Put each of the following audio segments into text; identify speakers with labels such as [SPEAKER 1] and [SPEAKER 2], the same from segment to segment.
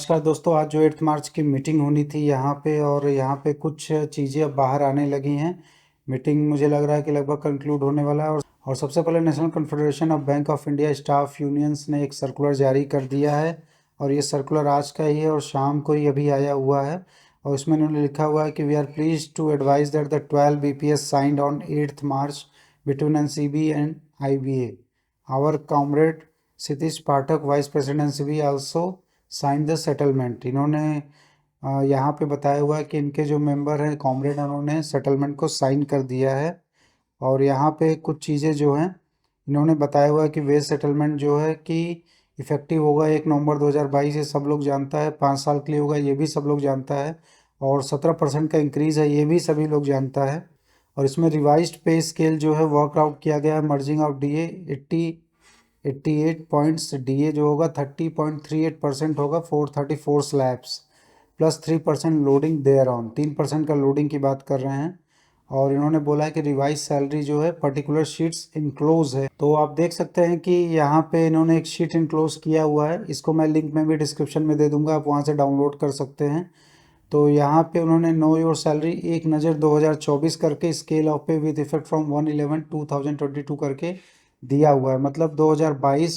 [SPEAKER 1] नमस्कार दोस्तों, आज जो 8 मार्च की मीटिंग होनी थी यहाँ पे, और यहाँ पे कुछ चीज़ें अब बाहर आने लगी हैं। मीटिंग मुझे लग रहा है कि लगभग कंक्लूड होने वाला है। और सबसे पहले national confederation of bank of India staff unions ने एक सर्कुलर जारी कर दिया है, और ये सर्कुलर आज का ही है और शाम को ही अभी आया हुआ है। और इसमें उन्होंने लिखा हुआ है कि we are please to advise that the 12 BPS signed on 8th March between NCB and IBA। Our comrade Sitish Pathak vice president NCB also sign the settlement. इन्होंने यहाँ पे बताया हुआ है कि इनके जो मेंबर हैं कॉमरेड, उन्होंने सेटलमेंट को साइन कर दिया है। और यहाँ पे कुछ चीज़ें जो हैं इन्होंने बताया हुआ है कि वेज सेटलमेंट जो है कि इफ़ेक्टिव होगा 1 नवंबर 2022। ये सब लोग जानता है। 5 साल के लिए होगा, ये भी सब लोग जानता है। और 17% का इंक्रीज़ है, ये भी सभी लोग जानता है। और इसमें रिवाइज्ड पे स्केल जो है वर्कआउट किया गया है। Merging of DA 88 points, DA जो होगा 30.38% होगा, 434 slabs plus 3% loading thereon. 3% का लोडिंग की बात कर रहे हैं। और इन्होंने बोला है कि रिवाइज सैलरी जो है पर्टिकुलर शीट्स इनक्लोज है। तो आप देख सकते हैं कि यहाँ पे इन्होंने एक शीट इनक्लोज किया हुआ है। इसको मैं लिंक में भी डिस्क्रिप्शन में दे दूंगा, आप वहाँ से डाउनलोड कर सकते हैं। तो यहाँ पे उन्होंने नो योर सैलरी एक नज़र 2024 करके स्केल ऑफ पे विद इफेक्ट फ्रॉम 1/11/2022 करके दिया हुआ है। मतलब 2022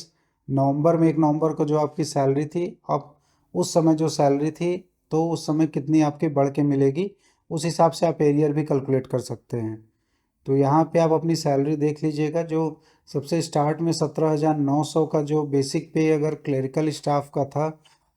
[SPEAKER 1] नवंबर में 1 नवंबर को जो आपकी सैलरी थी, अब उस समय जो सैलरी थी तो उस समय कितनी आपकी बढ़ के मिलेगी, उस हिसाब से आप एरियर भी कैलकुलेट कर सकते हैं। तो यहाँ पे आप अपनी सैलरी देख लीजिएगा। जो सबसे स्टार्ट में 17,900 का जो बेसिक पे अगर क्लरिकल स्टाफ का था,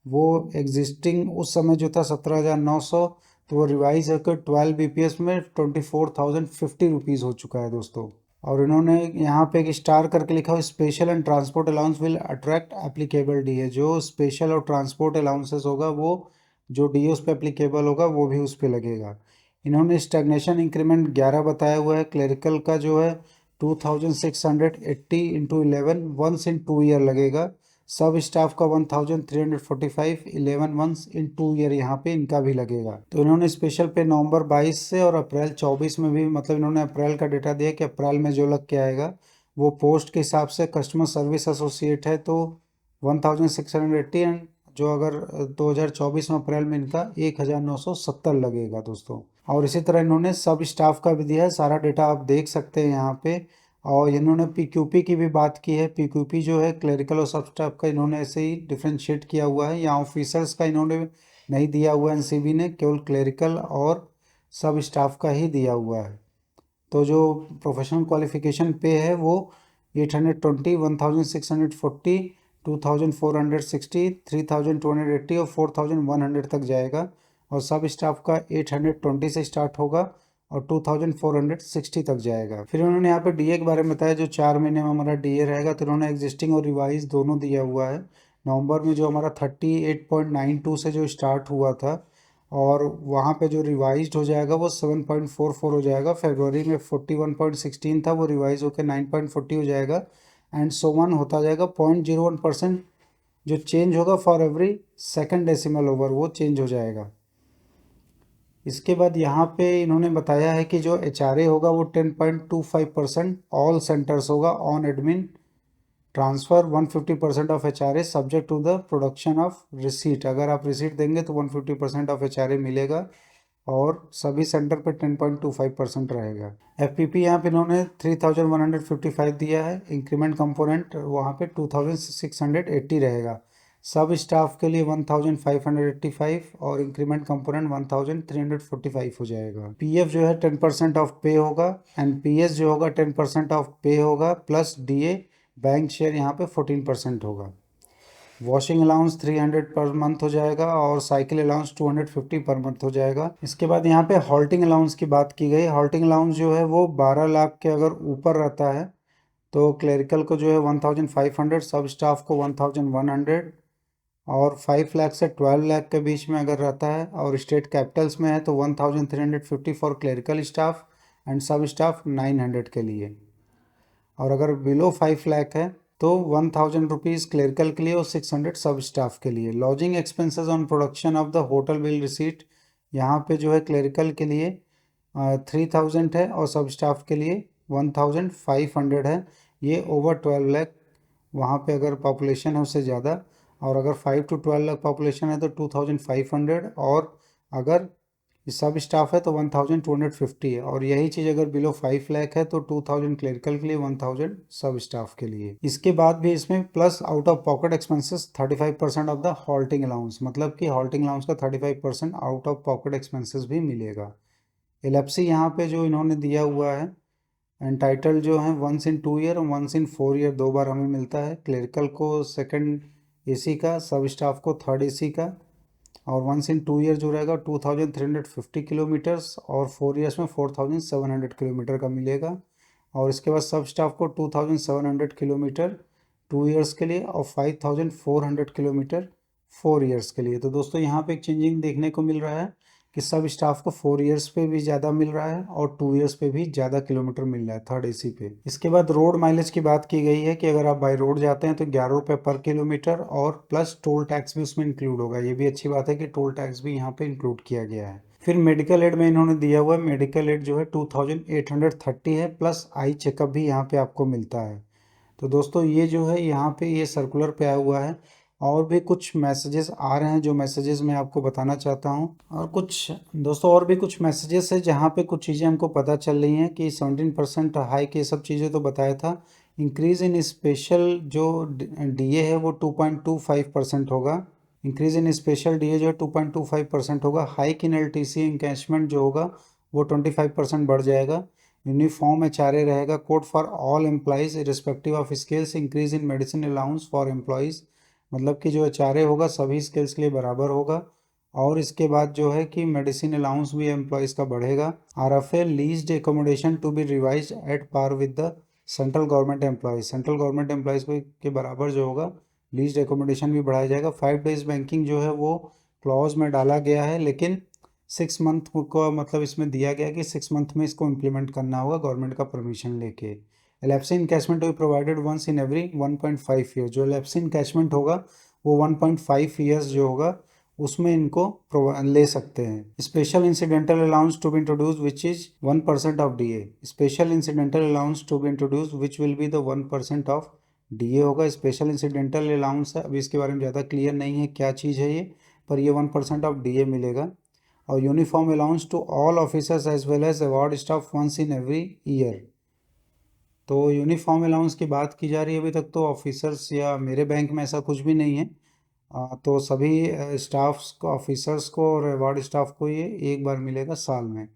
[SPEAKER 1] वो एग्जिस्टिंग उस समय जो था 17,900, तो वो रिवाइज होकर 12 BPS में 24,050 रुपीज़ हो चुका है दोस्तों। और इन्होंने यहाँ पे एक स्टार करके लिखा हो, special and transport allowance will attract applicable DA। जो स्पेशल और ट्रांसपोर्ट अलाउंसेस होगा वो जो DA उस पर एप्लीकेबल होगा वो भी उस पर लगेगा। इन्होंने स्टैग्नेशन इंक्रीमेंट 11 बताया हुआ है। क्लरिकल का जो है 2680 इंटू 11 वंस इन 2 ईयर लगेगा। सब स्टाफ का 1345 11 वंस इन 2 ईयर यहाँ पे इनका भी लगेगा। तो इन्होंने स्पेशल पे नवंबर 22 से और अप्रैल 24 में भी, मतलब इन्होंने अप्रैल का डेटा दिया कि अप्रैल में जो लग के आएगा वो पोस्ट के हिसाब से कस्टमर सर्विस एसोसिएट है तो 1680, एंड जो अगर 2024 में अप्रैल में इनका 1970 लगेगा दोस्तों। और इसी तरह इन्होंने सब स्टाफ का भी दिया है, सारा डेटा आप देख सकते हैं यहाँ पे। और इन्होंने PQP की भी बात की है। PQP जो है क्लरिकल और सब स्टाफ का इन्होंने ऐसे ही डिफ्रेंशिएट किया हुआ है। यहाँ ऑफिसर्स का इन्होंने नहीं दिया हुआ है NCB ने, केवल क्लरिकल और सब स्टाफ का ही दिया हुआ है। तो जो प्रोफेशनल क्वालिफिकेशन पे है वो 820, 1640, 2460, 3280 और 4100 तक जाएगा। और सब स्टाफ का 820 से स्टार्ट होगा और 2460 तक जाएगा। फिर उन्होंने यहाँ पे DA के बारे में बताया, जो 4 महीने में हमारा DA रहेगा। तो उन्होंने एग्जिस्टिंग और रिवाइज दोनों दिया हुआ है। नवंबर में जो हमारा 38.92 से जो स्टार्ट हुआ था, और वहाँ पे जो रिवाइज्ड हो जाएगा वो 7.44 हो जाएगा। फरवरी में 41.16 था, वो रिवाइज होकर 9.40 हो जाएगा। एंड सो वन होता जाएगा। 0.01% जो चेंज होगा for every second decimal over, वो चेंज हो जाएगा। इसके बाद यहाँ पे इन्होंने बताया है कि जो HRA होगा वो 10.25% ऑल सेंटर्स होगा on admin transfer. 150% of HRA subject to the production of receipt. अगर आप रिसीट देंगे तो 150% ऑफ HRA मिलेगा, और सभी सेंटर पे 10.25% रहेगा। FPP यहाँ पे इन्होंने 3155 दिया है। इंक्रीमेंट कंपोनेंट वहाँ पे 2680 रहेगा। सब स्टाफ के लिए 1585 और इंक्रीमेंट कंपोनेंट 1345 हो जाएगा। PF जो है 10% ऑफ पे होगा। एंड PS जो होगा 10% ऑफ पे होगा, प्लस DA बैंक शेयर यहाँ पे 14% होगा। वॉशिंग अलाउंस 300 पर मंथ हो जाएगा, और साइकिल अलाउंस 250 पर मंथ हो जाएगा। इसके बाद यहाँ पे हॉल्टिंग अलाउंस की बात की गई। हॉल्टिंग अलाउंस जो है वो 12 लाख के अगर ऊपर रहता है तो क्लरिकल को जो है 1500, सब स्टाफ को 1100, और 5 लाख से 12 लाख के बीच में अगर रहता है और स्टेट कैपिटल्स में है तो 1350 फॉर क्लरिकल स्टाफ एंड सब स्टाफ 900 के लिए। और अगर बिलो 5 लाख है तो 1000 रुपीज़ क्लरिकल के लिए और 600 सब स्टाफ के लिए। Lodging expenses on production of the hotel bill receipt, यहाँ पे जो है क्लरिकल के लिए 3000 है और सब स्टाफ के लिए 1500 है। ये ओवर 12 लाख वहाँ पे अगर पॉपुलेशन है उससे ज़्यादा। और अगर 5 to 12 लाख पॉपुलेशन है तो 2500, और अगर सब स्टाफ है तो 1250 है, और यही चीज़ अगर बिलो 5 लाख है तो 2000 क्लरिकल के लिए, 1000 सब स्टाफ के लिए। इसके बाद भी इसमें plus out of pocket expenses 35% of the halting allowance, मतलब कि हॉल्टिंग अलाउंस का 35% आउट ऑफ पॉकेट एक्सपेंसेस भी मिलेगा। एलएफसी यहाँ पे जो इन्होंने दिया हुआ है एंटाइटल जो है 1 in 2 year और 1 in 4 year 2 बार हमें मिलता है। क्लरिकल को 2nd AC का, सब स्टाफ को 3rd AC का, और 1 in 2 year जो रहेगा 2350 किलोमीटर्स, और 4 years में 4700 किलोमीटर का मिलेगा। और इसके बाद सब स्टाफ को 2700 किलोमीटर 2 years के लिए, और 5400 किलोमीटर 4 years के लिए। तो दोस्तों यहाँ पे एक चेंजिंग देखने को मिल रहा है कि सब स्टाफ को 4 years पे भी ज़्यादा मिल रहा है और 2 years पे भी ज़्यादा किलोमीटर मिल रहा है 3rd AC पे। इसके बाद रोड माइलेज की बात की गई है कि अगर आप बाई रोड जाते हैं तो 11 रुपये पर किलोमीटर, और प्लस टोल टैक्स भी उसमें इंक्लूड होगा। ये भी अच्छी बात है कि टोल टैक्स भी यहाँ पे इंक्लूड किया गया है। फिर मेडिकल एड में इन्होंने दिया हुआ है, मेडिकल एड जो है 2830 है, प्लस आई चेकअप भी यहाँ पे आपको मिलता है। तो दोस्तों ये जो है यहाँ पे ये सर्कुलर पे आया हुआ है, और भी कुछ मैसेजेस आ रहे हैं जो मैसेजेस मैं आपको बताना चाहता हूँ। और कुछ दोस्तों और भी कुछ मैसेजेस है जहाँ पे कुछ चीज़ें हमको पता चल रही हैं कि 17% हाइक, ये सब चीज़ें तो बताया था। इंक्रीज़ इन स्पेशल जो डीए है वो 2.25% होगा। इंक्रीज़ इन स्पेशल डीए जो है 2.25% होगा। हाइक इन एलटीसी इंकैशमेंट जो होगा वो 25% बढ़ जाएगा। यूनिफॉर्म एचआरए रहेगा। Code for all employees respective of skills. Increase in medicine allowance for employees, मतलब कि जो एचआरए होगा सभी स्किल्स के लिए बराबर होगा। और इसके बाद जो है कि मेडिसिन अलाउंस भी एम्प्लॉयज़ का बढ़ेगा। RFA leased accommodation to be revised at par with the central government employees. Central government employees के बराबर जो होगा लीज्ड एकोमोडेशन भी बढ़ाया जाएगा। 5 days बैंकिंग जो है वो क्लॉज में डाला गया है, लेकिन 6 month को मतलब इसमें दिया गया कि 6 month में इसको इम्प्लीमेंट करना होगा गवर्नमेंट का परमिशन लेके। LFC encashment to be provided once in every 1.5 years। जो एलएफसी इनकैशमेंट होगा वो 1.5 years जो होगा उसमें इनको ले सकते हैं। Special incidental allowance to be introduce which is 1% of DA. Special incidental allowance to be introduce which will be the 1% of DA होगा। स्पेशल इंसिडेंटल अलाउंस है, अभी इसके बारे में ज़्यादा क्लियर नहीं है क्या चीज़ है ये, पर ये 1% ऑफ डीए मिलेगा। और uniform allowance to all officers as well as award staff once in every year. तो यूनिफॉर्म अलाउंस की बात की जा रही है। अभी तक तो ऑफिसर्स या मेरे बैंक में ऐसा कुछ भी नहीं है, तो सभी स्टाफ्स को, ऑफिसर्स को और अवार्ड स्टाफ को ये एक बार मिलेगा साल में।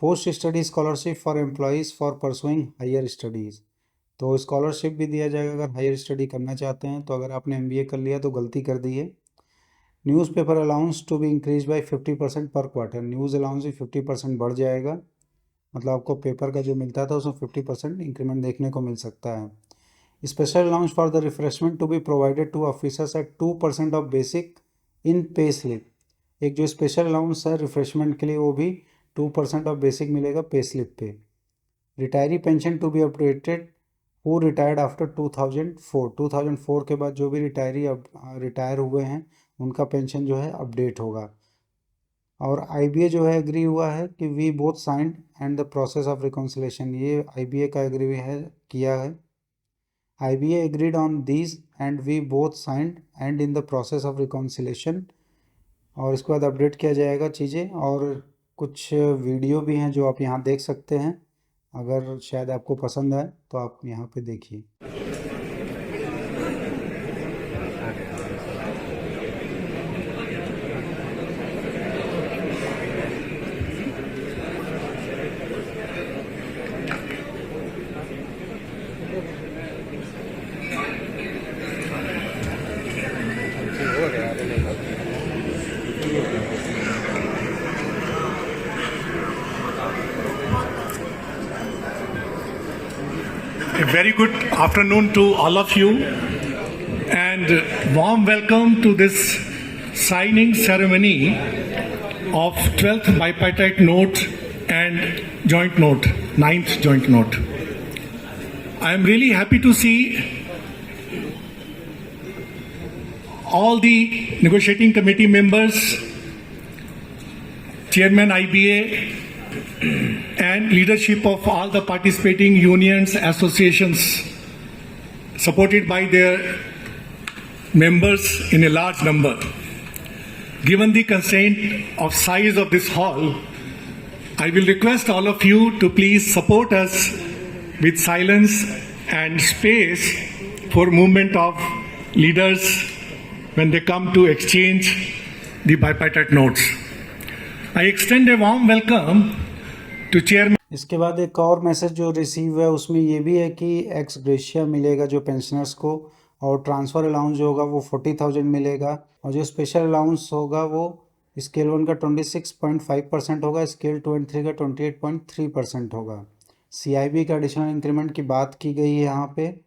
[SPEAKER 1] Post study scholarship for employees for pursuing higher studies. तो स्कॉलरशिप भी दिया जाएगा अगर हायर स्टडी करना चाहते हैं। तो अगर आपने एमबीए कर लिया तो गलती कर दी है। Newspaper allowance to be increase by 50% per quarter. News allowance भी 50% बढ़ जाएगा, मतलब आपको पेपर का जो मिलता था उसमें 50% इंक्रीमेंट देखने को मिल सकता है। Special allowance for the refreshment to be provided to officers at 2% of basic in pay slip. एक जो स्पेशल अलाउंस है रिफ्रेशमेंट के लिए वो भी 2% ऑफ बेसिक मिलेगा पे स्लिप पे। Retiree pension to be updated who retired after 2004। 2004 के बाद जो भी रिटायर हुए हैं उनका पेंशन जो है अपडेट होगा। और आईबीए जो है एग्री हुआ है कि we both signed and the process of reconciliation. ये आईबीए का एग्री है किया है। IBA agreed on these and we both signed and in the process of reconciliation. और इसके बाद अपडेट किया जाएगा चीज़ें। और कुछ वीडियो भी हैं जो आप यहाँ देख सकते हैं, अगर शायद आपको पसंद आए तो आप यहाँ पे देखिए।
[SPEAKER 2] A very good afternoon to all of you, and warm welcome to this signing ceremony of 12th bipartite note and joint note, 9th joint note. I am really happy to see all the negotiating committee members, Chairman IBA, and leadership of all the participating unions, associations, supported by their members in a large number. Given the constraint of size of this hall, I will request all of you to please support us with silence and space for movement of leaders when they come to exchange the bipartite notes. I extend a warm welcome to Chairman.
[SPEAKER 1] इसके बाद एक और message जो receive है उसमें ये भी है कि एक्स ग्रेशिया मिलेगा जो पेंशनर्स को, और ट्रांसफ़र अलाउंस जो होगा वो 40,000 मिलेगा, और जो स्पेशल अलाउंस होगा वो स्केल 1 का 26.5% होगा, स्केल 2 और 3 का 28.3% होगा। CIB का एडिशनल इंक्रीमेंट की बात की गई है यहाँ पे,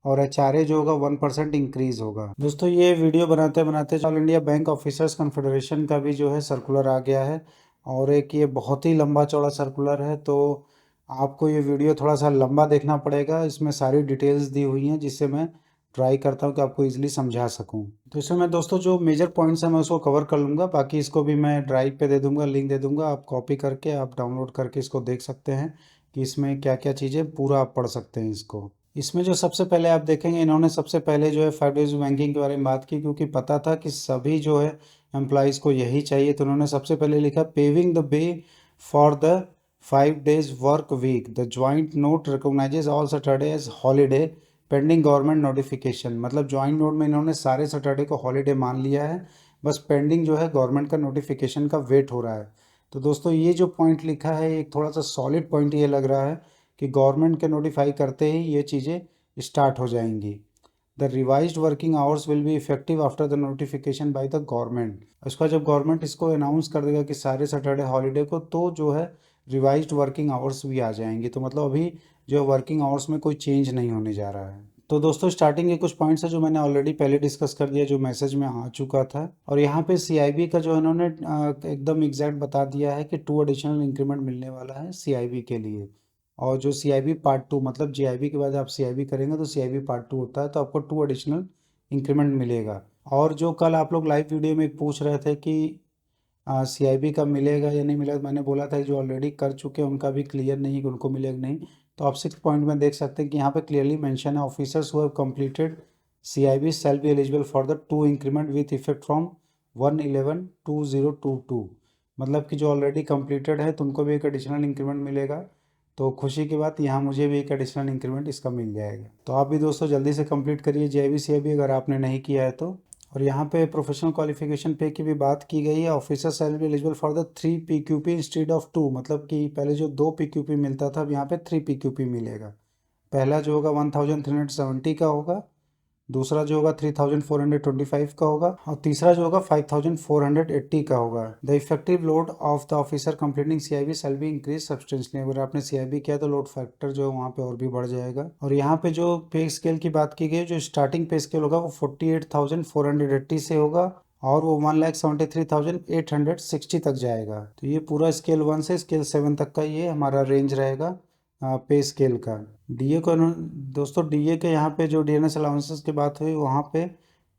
[SPEAKER 1] और HRA जो होगा 1% इंक्रीज़ होगा। दोस्तों ये वीडियो बनाते बनाते all India bank officers confederation का भी जो है सर्कुलर आ गया है, और एक ये बहुत ही लंबा चौड़ा सर्कुलर है, तो आपको ये वीडियो थोड़ा सा लंबा देखना पड़ेगा। इसमें सारी डिटेल्स दी हुई हैं जिससे मैं ट्राई करता हूँ कि आपको ईजिली समझा सकूँ। तो इसमें मैं दोस्तों जो मेजर पॉइंट्स हैं मैं उसको कवर कर लूँगा, बाकी इसको भी मैं ड्राइव पे दे दूँगा, लिंक दे दूँगा, आप कॉपी करके आप डाउनलोड करके इसको देख सकते हैं कि इसमें क्या क्या चीज़ें पूरा आप पढ़ सकते हैं इसको। इसमें जो सबसे पहले आप देखेंगे इन्होंने सबसे पहले जो है 5 डेज बैंकिंग के बारे में बात की, क्योंकि पता था कि सभी जो है एम्प्लॉयज़ को यही चाहिए, तो उन्होंने सबसे पहले लिखा paving the way for the 5 days work week, the joint note recognises all Saturday as holiday pending government notification. मतलब ज्वाइंट नोट में इन्होंने सारे सैटरडे को हॉलीडे मान लिया है, बस पेंडिंग जो है गवर्नमेंट का नोटिफिकेशन का वेट हो रहा है। तो दोस्तों ये जो पॉइंट लिखा है एक थोड़ा सा सॉलिड पॉइंट ये लग रहा है कि गवर्नमेंट के नोटिफाई करते ही ये चीज़ें स्टार्ट हो जाएंगी। The revised working hours will be effective after the notification by the government. उसका जब गवर्नमेंट इसको अनाउंस कर देगा कि सारे सैटरडे हॉलीडे को, तो जो है रिवाइज्ड वर्किंग आवर्स भी आ जाएंगी। तो मतलब अभी जो वर्किंग आवर्स में कोई चेंज नहीं होने जा रहा है। तो दोस्तों स्टार्टिंग के कुछ पॉइंट्स है जो मैंने ऑलरेडी पहले डिस्कस कर दिया, जो मैसेज में आ चुका था, और यहाँ पे CIB का जो इन्होंने एकदम एग्जैक्ट बता दिया है कि 2 एडिशनल इंक्रीमेंट मिलने वाला है CIB के लिए। और जो CIB पार्ट 2 मतलब GIB के बाद आप CIB करेंगे तो CIB पार्ट 2 होता है, तो आपको 2 एडिशनल इंक्रीमेंट मिलेगा। और जो कल आप लोग लाइव वीडियो में पूछ रहे थे कि CIB का मिलेगा या नहीं मिलेगा, मैंने बोला था कि जो ऑलरेडी कर चुके हैं उनका भी क्लियर नहीं कि उनको मिलेगा नहीं। तो आप 6 पॉइंट में देख सकते हैं कि यहाँ पे क्लियरली मेंशन है officers who have completed CIB shall be eligible for the 2 increment with effect from 1/11/2022। मतलब कि जो ऑलरेडी कंप्लीटेड है तो उनको भी एक एडिशनल इंक्रीमेंट मिलेगा। तो खुशी की बात यहाँ मुझे भी एक एडिशनल इंक्रीमेंट इसका मिल जाएगा। तो आप भी दोस्तों जल्दी से कंप्लीट करिए GIB CIB अगर आपने नहीं किया है तो। और यहाँ पे प्रोफेशनल क्वालिफिकेशन पे की भी बात की गई है। Officer shall be eligible for the 3 PQP instead of 2। मतलब कि पहले जो 2 PQP मिलता था अब यहाँ पे 3 PQP मिलेगा। पहला जो होगा 1370 का होगा, दूसरा जो होगा 3425 का होगा, और तीसरा जो होगा 5480 का होगा। The effective load of the officer completing CIB shall be increase substantially. अगर आपने CIB किया तो लोड फैक्टर जो है वहाँ पे और भी बढ़ जाएगा। और यहाँ पे जो पे स्केल की बात की गई, जो स्टार्टिंग पे स्केल होगा वो 48,480 से होगा, और वो 1,73,860 तक जाएगा। तो ये पूरा स्केल 1 से स्केल 7 तक का ये हमारा रेंज रहेगा पे स्केल का। DA को दोस्तों DA के यहाँ पे जो DNS अलाउंसेस की बात हुई वहाँ पे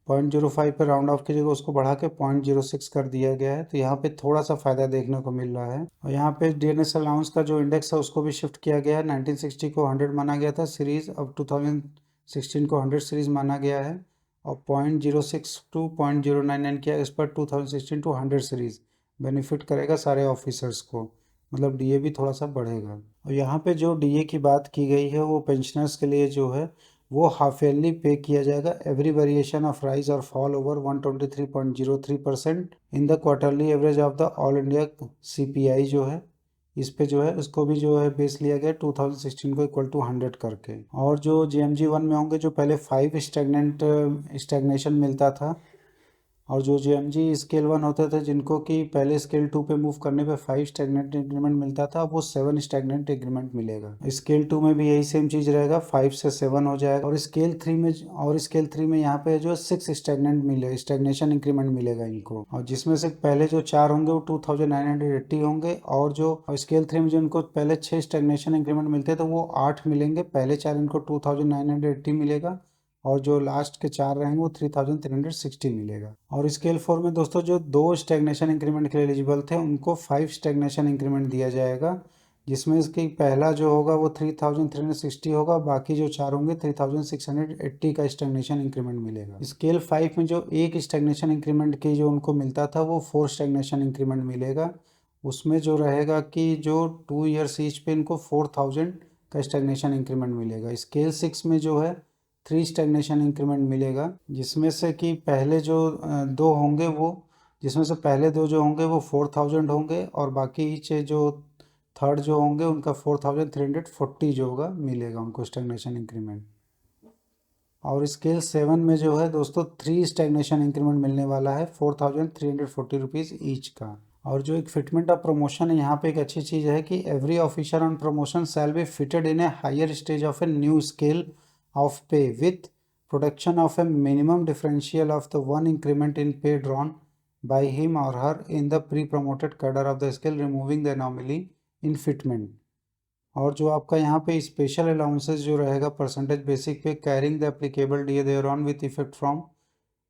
[SPEAKER 1] 0.05 पे राउंड ऑफ की जगह उसको बढ़ा के 0.06 कर दिया गया है। तो यहाँ पे थोड़ा सा फ़ायदा देखने को मिल रहा है। और यहाँ पे DNS अलाउंस का जो इंडेक्स है उसको भी शिफ्ट किया गया है। 1960 को 100 माना गया था सीरीज़, अब 2016 को 100 सीरीज़ माना गया है, और 0.06 टू 0.099 किया इस पर 2016 टू 100 सीरीज़ बेनिफिट करेगा सारे ऑफिसर्स को। मतलब DA भी थोड़ा सा बढ़ेगा। और यहाँ पे जो DA की बात की गई है वो पेंशनर्स के लिए जो है वो हाफ ईयरली पे किया जाएगा। एवरी वेरिएशन ऑफ राइज और fall over 123.03% in the quarterly average of the all India CPI जो है इस पे जो है उसको भी जो है बेस लिया गया 2016 को इक्वल टू 100 करके। और जो GMG 1 में होंगे जो पहले 5 स्टैग्नेशन मिलता था, और जो GMG स्केल 1 होते थे जिनको कि पहले स्केल 2 पे मूव करने पे 5 स्टैग्नेंट इंक्रीमेंट मिलता था, अब वो 7 स्टैग्नेंट इंक्रीमेंट मिलेगा। स्केल 2 में भी यही सेम चीज़ रहेगा, 5 से 7 हो जाएगा। और स्केल 3 में यहाँ पे जो 6 स्टैग्नेशन इंक्रीमेंट मिलेगा इनको, और जिसमें से पहले जो 4 होंगे वो 2980 होंगे, और जो स्केल 3 में जो इनको पहले 6 स्टैग्नेशन इंक्रीमेंट मिलते थे वो 8 मिलेंगे। पहले 4 इनको 2980 मिलेगा, और जो लास्ट के 4 रहेंगे वो 3360 मिलेगा। और स्केल 4 में दोस्तों जो 2 स्टैग्नेशन इंक्रीमेंट के लिए एलिजिबल थे उनको 5 स्टैग्नेशन इंक्रीमेंट दिया जाएगा। जिसमें इसकी पहला जो होगा वो 3360 होगा, बाकी जो 4 होंगे 3680 का स्टैग्नेशन इंक्रीमेंट मिलेगा। स्केल 5 में जो एक स्टैग्नेशन इंक्रीमेंट की जो उनको मिलता था वो 4 स्टैग्नेशन इंक्रीमेंट मिलेगा। उसमें जो रहेगा कि जो 2 ईयर्स ईच पे इनको 4000 का स्टैग्नेशन इंक्रीमेंट मिलेगा। स्केल 6 में जो है 3 स्टैग्नेशन इंक्रीमेंट मिलेगा, जिसमें से कि पहले जो दो होंगे वो जिसमें से पहले दो जो होंगे वो 4000 होंगे और बाकी ईच जो थर्ड जो होंगे उनका 4340 जो होगा मिलेगा उनको स्टैग्नेशन इंक्रीमेंट। और स्केल 7 में जो है दोस्तों 3 स्टैग्नेशन इंक्रीमेंट मिलने वाला है 4340 रुपीज़ ईच का। और जो एक फिटमेंट ऑफ प्रमोशन है, यहाँ पे एक अच्छी चीज़ है कि every officer on promotion shall be fitted in a higher stage of a new scale of pay with production of a minimum differential of the 1 increment in pay drawn by him or her in the pre-promoted cadre of the scale, removing the anomaly in fitment। और जो आपका यहाँ पे special allowances जो रहेगा percentage basic pay carrying the applicable D thereon with effect from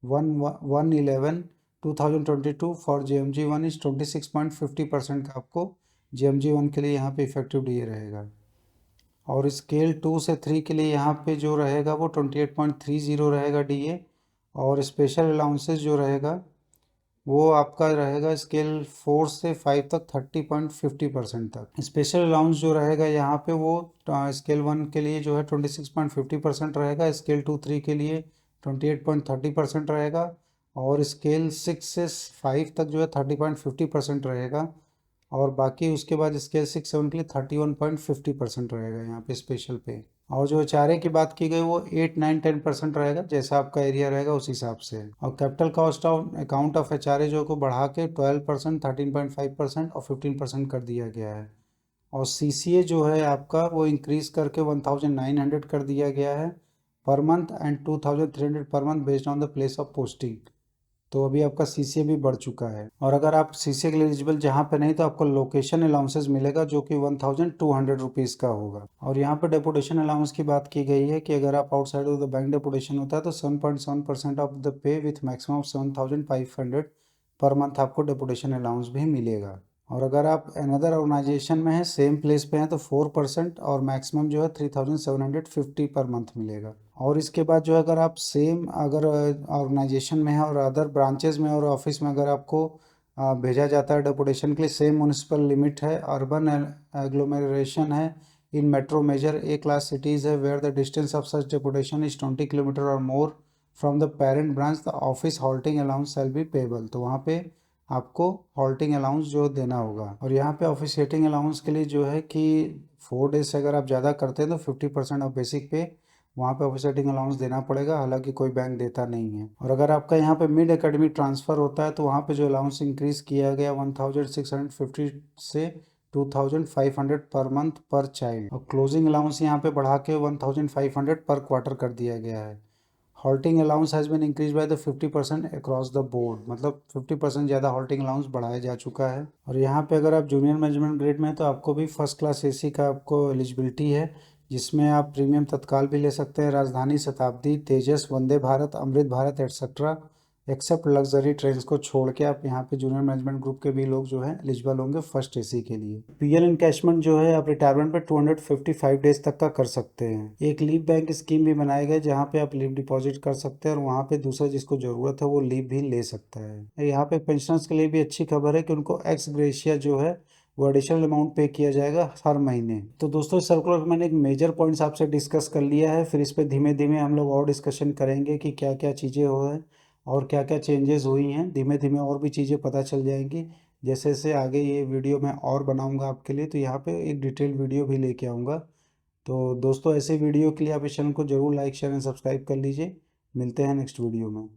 [SPEAKER 1] 1/11/2022 for JMG1 is 26.50% का आपको JMG1 के लिए यहाँ पे इफेक्टिव डी रहेगा। और स्केल 2 से 3 के लिए यहाँ पे जो रहेगा वो 28.30 रहेगा DA। और स्पेशल अलाउंसेस जो रहेगा वो आपका रहेगा स्केल 4 से 5 तक 30.50% तक। स्पेशल अलाउंस जो रहेगा यहाँ पे वो स्केल 1 के लिए जो है 26.50% रहेगा, स्केल 2-3 के लिए 28.30% रहेगा और स्केल 6 से 5 तक जो है 30.50% रहेगा और बाकी उसके बाद स्केल 6-7 के लिए 31.50% रहेगा यहाँ पे स्पेशल पे। और जो HRA की बात की गई वो 8-9-10% रहेगा, जैसा आपका एरिया रहेगा उस हिसाब से। और capital cost of account of HRA जो को बढ़ा के 12%, 13.5% और 15% कर दिया गया है। और CCA जो है आपका वो इंक्रीज करके 1900 कर दिया गया है per month and 2300 per month based on the place of posting. तो अभी आपका CCA भी बढ़ चुका है। और अगर आप CCA के लिए एलिजिबल जहाँ पे नहीं तो आपको लोकेशन अलाउंसेस मिलेगा जो कि 1200 रुपीज़ का होगा। और यहाँ पे डेपुटेशन अलाउंस की बात की गई है कि अगर आप outside of the bank deputation होता है तो 7.7% of the pay with maximum 7500 per month आपको डेपुटेशन अलाउंस भी मिलेगा। और अगर आप अनदर ऑर्गेनाइजेशन में है सेम प्लेस पे हैं तो 4% और मैक्सिमम जो है 3750 पर मंथ मिलेगा। और इसके बाद जो है अगर आप सेम अगर ऑर्गेनाइजेशन में है और अदर ब्रांचेज में और ऑफिस में अगर आपको भेजा जाता है डेपुटेशन के लिए, सेम म्यूनिसिपल लिमिट है, अर्बन एग्लोमेरेशन है, in metro major A class cities है where the distance of such deputation is 20 kilometre और more from the parent branch, the office halting allowance shall be payable. तो वहाँ पे आपको halting allowance जो देना होगा। और यहाँ पे ऑफिशिएटिंग अलाउंस के लिए जो है कि 4 डेज से अगर आप ज़्यादा करते हैं तो 50% ऑफ बेसिक पे वहाँ पे ऑफिशिएटिंग अलाउंस देना पड़ेगा, हालांकि कोई बैंक देता नहीं है। और अगर आपका यहाँ पे मिड एकेडमी ट्रांसफ़र होता है तो वहाँ पे जो अलाउंस इंक्रीज़ किया गया 1650 से 2500 पर मंथ पर चाइल्ड। और क्लोजिंग अलाउंस यहाँ पे बढ़ा के 1500 पर क्वार्टर कर दिया गया है। Halting allowance has been increase by the 50% across the board, मतलब 50% ज़्यादा हॉल्टिंग अलाउंस बढ़ाया जा चुका है। और यहाँ पे अगर आप जूनियर मैनेजमेंट ग्रेड में हैं तो आपको भी फर्स्ट क्लास AC का आपको एलिजिबिलिटी है, जिसमें आप प्रीमियम तत्काल भी ले सकते हैं, Rajdhani, Shatabdi, Tejas, Vande Bharat, Amrit Bharat etcetera, except luxury train को छोड़ के आप यहाँ पे जूनियर मैनेजमेंट ग्रुप के भी लोग जो है एलिजिबल होंगे फर्स्ट AC के लिए। PL इनकैशमेंट जो है आप रिटायरमेंट पे 255 डेज तक का कर सकते हैं। एक लीव बैंक स्कीम भी बनाई गई जहाँ पे आप लीव डिपॉजिट कर सकते हैं और वहाँ पे दूसरा जिसको ज़रूरत है वो लीव भी ले सकता है। यहाँ पे पेंशनर्स के लिए भी अच्छी खबर है कि उनको एक्स ग्रेशिया जो है वो एडिशनल अमाउंट पे किया जाएगा हर महीने। तो दोस्तों इस सर्कुलर मैंने एक मेजर पॉइंट्स आपसे डिस्कस कर लिया है, फिर इस पर धीमे धीमे हम लोग और डिस्कशन करेंगे कि क्या क्या चीज़ें हो है और क्या क्या चेंजेस हुई हैं। धीमे धीमे और भी चीज़ें पता चल जाएंगी जैसे जैसे आगे ये वीडियो मैं और बनाऊंगा आपके लिए, तो यहाँ पे एक डिटेल वीडियो भी लेके आऊँगा। तो दोस्तों ऐसे वीडियो के लिए आप इस चैनल को जरूर लाइक शेयर एंड सब्सक्राइब कर लीजिए। मिलते हैं नेक्स्ट वीडियो में।